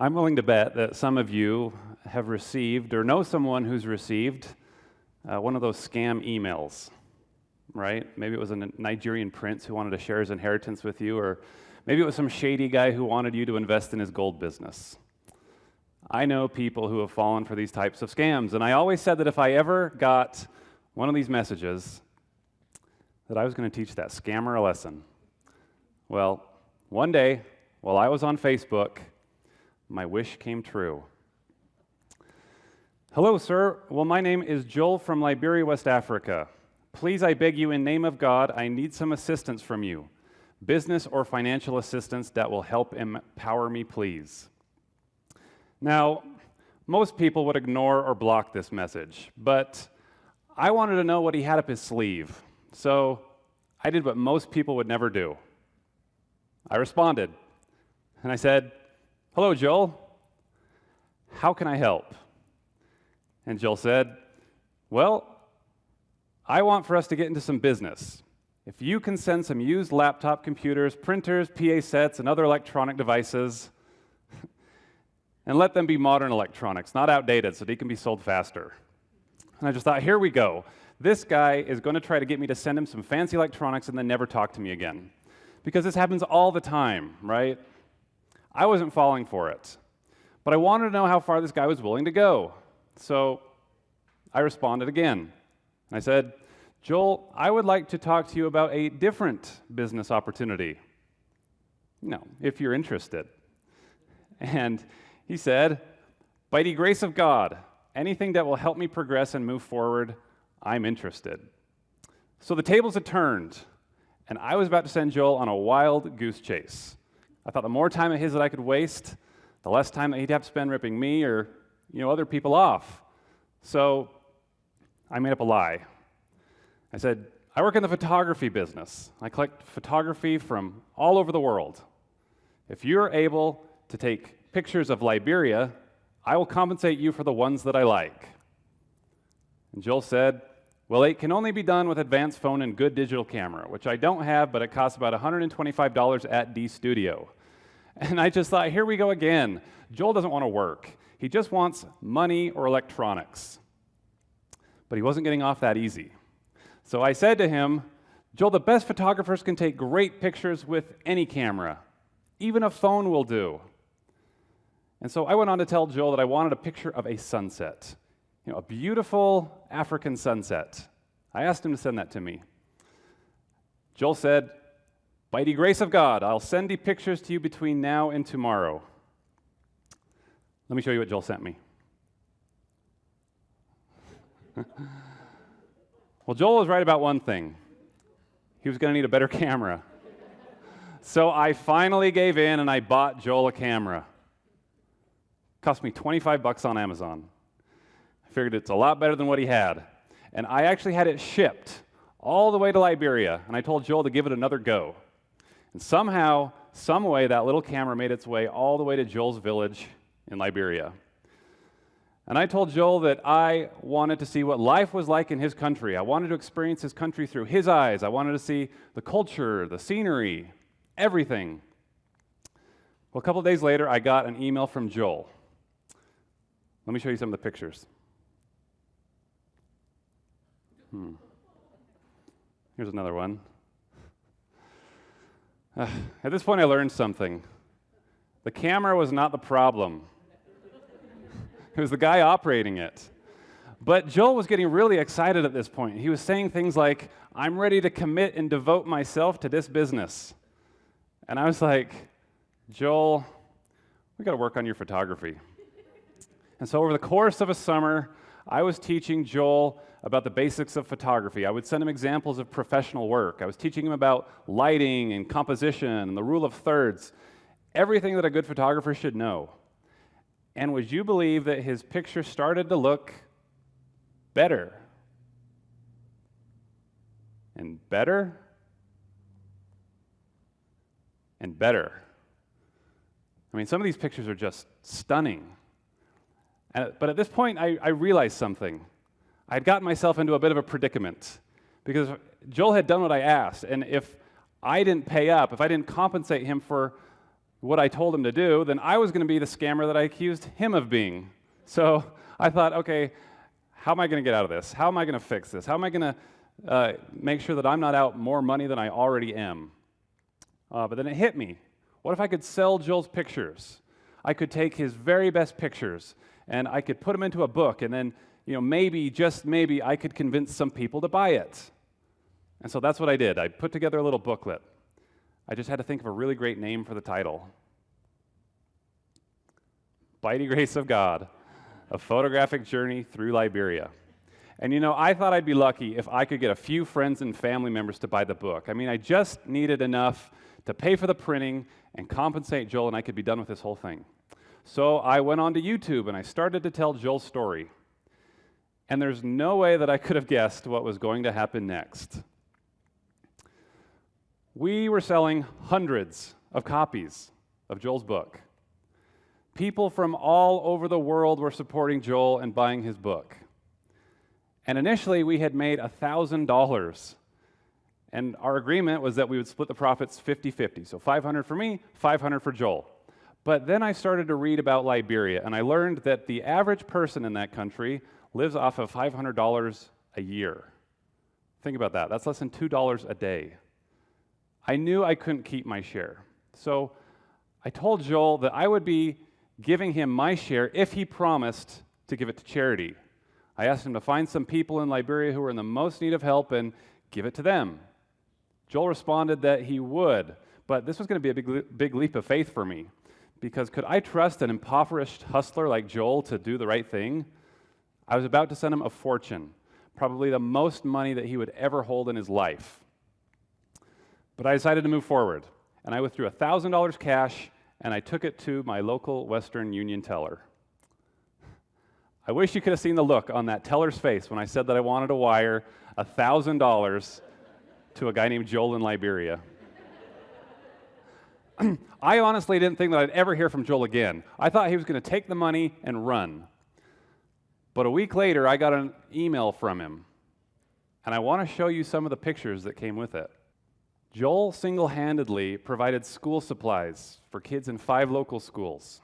I'm willing to bet that some of you have received or know someone who's received one of those scam emails, right? Maybe it was a Nigerian prince who wanted to share his inheritance with you, or maybe it was some shady guy who wanted you to invest in his gold business. I know people who have fallen for these types of scams, and I always said that if I ever got one of these messages, that I was going to teach that scammer a lesson. Well, one day, while I was on Facebook, my wish came true. Hello, sir. Well, my name is Joel from Liberia, West Africa. Please, I beg you, in name of God, I need some assistance from you. Business or financial assistance that will help empower me, please. Now, most people would ignore or block this message, but I wanted to know what he had up his sleeve. So I did what most people would never do. I responded, and I said, "Hello, Joel. How can I help?" And Joel said, "Well, I want for us to get into some business. If you can send some used laptop computers, printers, PA sets, and other electronic devices, and let them be modern electronics, not outdated, so they can be sold faster." And I just thought, here we go. This guy is going to try to get me to send him some fancy electronics and then never talk to me again. Because this happens all the time, right? I wasn't falling for it. But I wanted to know how far this guy was willing to go. So I responded again. And I said, "Joel, I would like to talk to you about a different business opportunity. If you're interested." And he said, "By the grace of God, anything that will help me progress and move forward, I'm interested." So the tables had turned, and I was about to send Joel on a wild goose chase. I thought the more time of his that I could waste, the less time that he'd have to spend ripping me or other people off. So I made up a lie. I said, "I work in the photography business. I collect photography from all over the world. If you're able to take pictures of Liberia, I will compensate you for the ones that I like." And Joel said, "Well, it can only be done with advanced phone and good digital camera, which I don't have, but it costs about $125 at D Studio." And I just thought, here we go again. Joel doesn't want to work. He just wants money or electronics. But he wasn't getting off that easy. So I said to him, "Joel, the best photographers can take great pictures with any camera. Even a phone will do." And so I went on to tell Joel that I wanted a picture of a sunset, a beautiful African sunset. I asked him to send that to me. Joel said, "By the grace of God, I'll send the pictures to you between now and tomorrow." Let me show you what Joel sent me. Well, Joel was right about one thing. He was going to need a better camera. So I finally gave in and I bought Joel a camera. Cost me $25 on Amazon. I figured it's a lot better than what he had. And I actually had it shipped all the way to Liberia, and I told Joel to give it another go. And somehow, some way, that little camera made its way all the way to Joel's village in Liberia. And I told Joel that I wanted to see what life was like in his country. I wanted to experience his country through his eyes. I wanted to see the culture, the scenery, everything. Well, a couple of days later, I got an email from Joel. Let me show you some of the pictures. Here's another one. At this point, I learned something. The camera was not the problem. It was the guy operating it. But Joel was getting really excited at this point. He was saying things like, "I'm ready to commit and devote myself to this business." And I was like, "Joel, we got to work on your photography." And so over the course of a summer, I was teaching Joel about the basics of photography. I would send him examples of professional work. I was teaching him about lighting and composition and the rule of thirds, everything that a good photographer should know. And would you believe that his picture started to look better? And better? And better. I mean, some of these pictures are just stunning. But at this point, I realized something. I had gotten myself into a bit of a predicament because Joel had done what I asked, and if I didn't pay up, if I didn't compensate him for what I told him to do, then I was going to be the scammer that I accused him of being. So I thought, okay, how am I going to get out of this? How am I going to fix this? How am I going to make sure that I'm not out more money than I already am? But then it hit me. What if I could sell Joel's pictures? I could take his very best pictures and I could put them into a book, and then maybe, just maybe, I could convince some people to buy it. And so that's what I did. I put together a little booklet. I just had to think of a really great name for the title. By the Grace of God, a photographic journey through Liberia. And I thought I'd be lucky if I could get a few friends and family members to buy the book. I mean, I just needed enough to pay for the printing and compensate Joel, and I could be done with this whole thing. So I went on to YouTube and I started to tell Joel's story. And there's no way that I could have guessed what was going to happen next. We were selling hundreds of copies of Joel's book. People from all over the world were supporting Joel and buying his book. And initially, we had made $1,000. And our agreement was that we would split the profits 50-50. So $500 for me, $500 for Joel. But then I started to read about Liberia, and I learned that the average person in that country lives off of $500 a year. Think about that. That's less than $2 a day. I knew I couldn't keep my share. So I told Joel that I would be giving him my share if he promised to give it to charity. I asked him to find some people in Liberia who were in the most need of help and give it to them. Joel responded that he would, but this was going to be a big leap of faith for me, because could I trust an impoverished hustler like Joel to do the right thing? I was about to send him a fortune, probably the most money that he would ever hold in his life. But I decided to move forward, and I withdrew $1,000 cash, and I took it to my local Western Union teller. I wish you could have seen the look on that teller's face when I said that I wanted to wire $1,000 to a guy named Joel in Liberia. I honestly didn't think that I'd ever hear from Joel again. I thought he was going to take the money and run. But a week later, I got an email from him, and I want to show you some of the pictures that came with it. Joel single-handedly provided school supplies for kids in 5 local schools.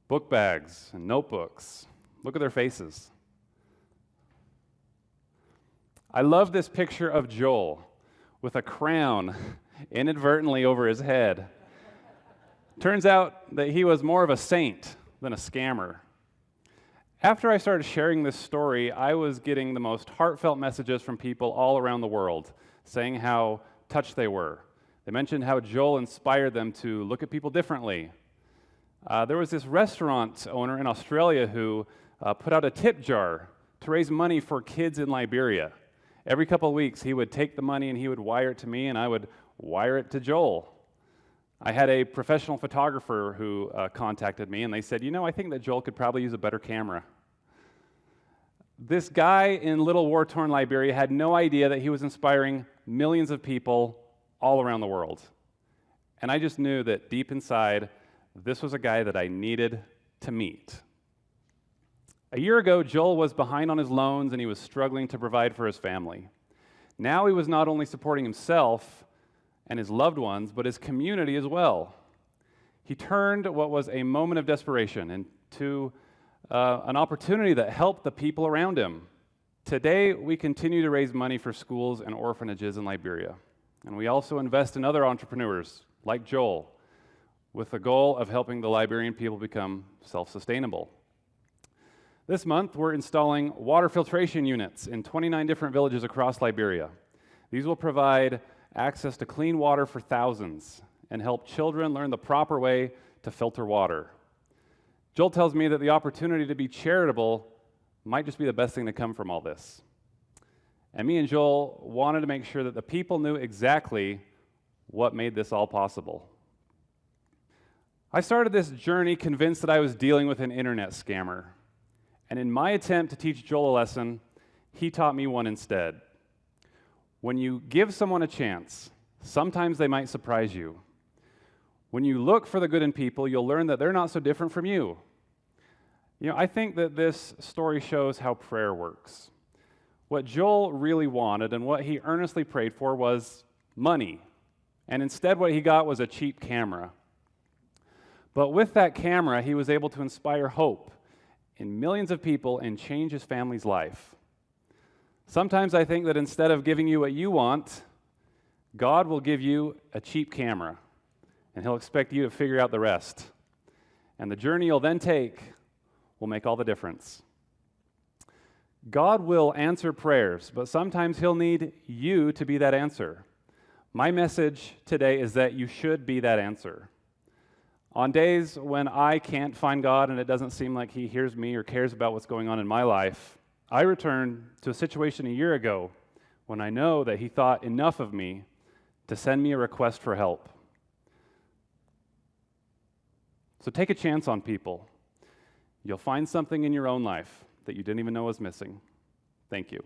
Book bags and notebooks. Look at their faces. I love this picture of Joel with a crown inadvertently over his head. Turns out that he was more of a saint than a scammer. After I started sharing this story, I was getting the most heartfelt messages from people all around the world, saying how touched they were. They mentioned how Joel inspired them to look at people differently. There was this restaurant owner in Australia who put out a tip jar to raise money for kids in Liberia. Every couple of weeks, he would take the money and he would wire it to me, and I would wire it to Joel. I had a professional photographer who contacted me, and they said, I think that Joel could probably use a better camera. This guy in little war-torn Liberia had no idea that he was inspiring millions of people all around the world. And I just knew that deep inside, this was a guy that I needed to meet. A year ago, Joel was behind on his loans and he was struggling to provide for his family. Now he was not only supporting himself and his loved ones, but his community as well. He turned what was a moment of desperation into an opportunity that helped the people around him. Today, we continue to raise money for schools and orphanages in Liberia. And we also invest in other entrepreneurs like Joel, with the goal of helping the Liberian people become self-sustainable. This month, we're installing water filtration units in 29 different villages across Liberia. These will provide access to clean water for thousands and help children learn the proper way to filter water. Joel tells me that the opportunity to be charitable might just be the best thing to come from all this. And me and Joel wanted to make sure that the people knew exactly what made this all possible. I started this journey convinced that I was dealing with an internet scammer. And in my attempt to teach Joel a lesson, he taught me one instead. When you give someone a chance, sometimes they might surprise you. When you look for the good in people, you'll learn that they're not so different from you. I think that this story shows how prayer works. What Joel really wanted and what he earnestly prayed for was money. And instead what he got was a cheap camera. But with that camera, he was able to inspire hope in millions of people and change his family's life. Sometimes I think that instead of giving you what you want, God will give you a cheap camera, and he'll expect you to figure out the rest. And the journey you'll then take will make all the difference. God will answer prayers, but sometimes he'll need you to be that answer. My message today is that you should be that answer. On days when I can't find God and it doesn't seem like he hears me or cares about what's going on in my life, I return to a situation a year ago when I know that he thought enough of me to send me a request for help. So take a chance on people. You'll find something in your own life that you didn't even know was missing. Thank you.